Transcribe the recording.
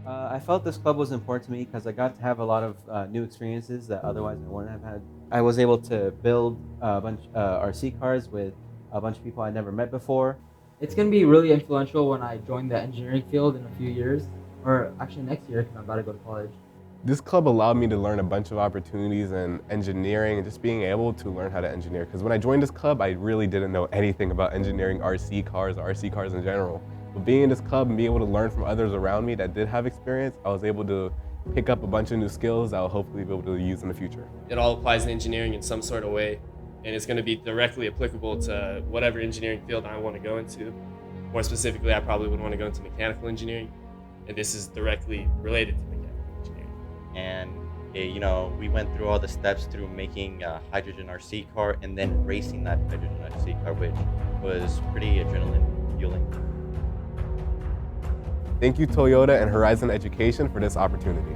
I felt this club was important to me because I got to have a lot of new experiences that otherwise I wouldn't have had. I was able to build a bunch RC cars with a bunch of people I never met before. It's going to be really influential when I join the engineering field in a few years, or actually next year because I'm about to go to college. This club allowed me to learn a bunch of opportunities in engineering and just being able to learn how to engineer. Because when I joined this club, I really didn't know anything about engineering RC cars in general. But being in this club and being able to learn from others around me that did have experience, I was able to pick up a bunch of new skills that I'll hopefully be able to use in the future. It all applies to engineering in some sort of way, and it's going to be directly applicable to whatever engineering field I want to go into. More specifically, I probably would want to go into mechanical engineering, and this is directly related to mechanical engineering. And we went through all the steps through making a hydrogen RC car and then racing that hydrogen RC car, which was pretty adrenaline fueling. Thank you, Toyota and Horizon Education, for this opportunity.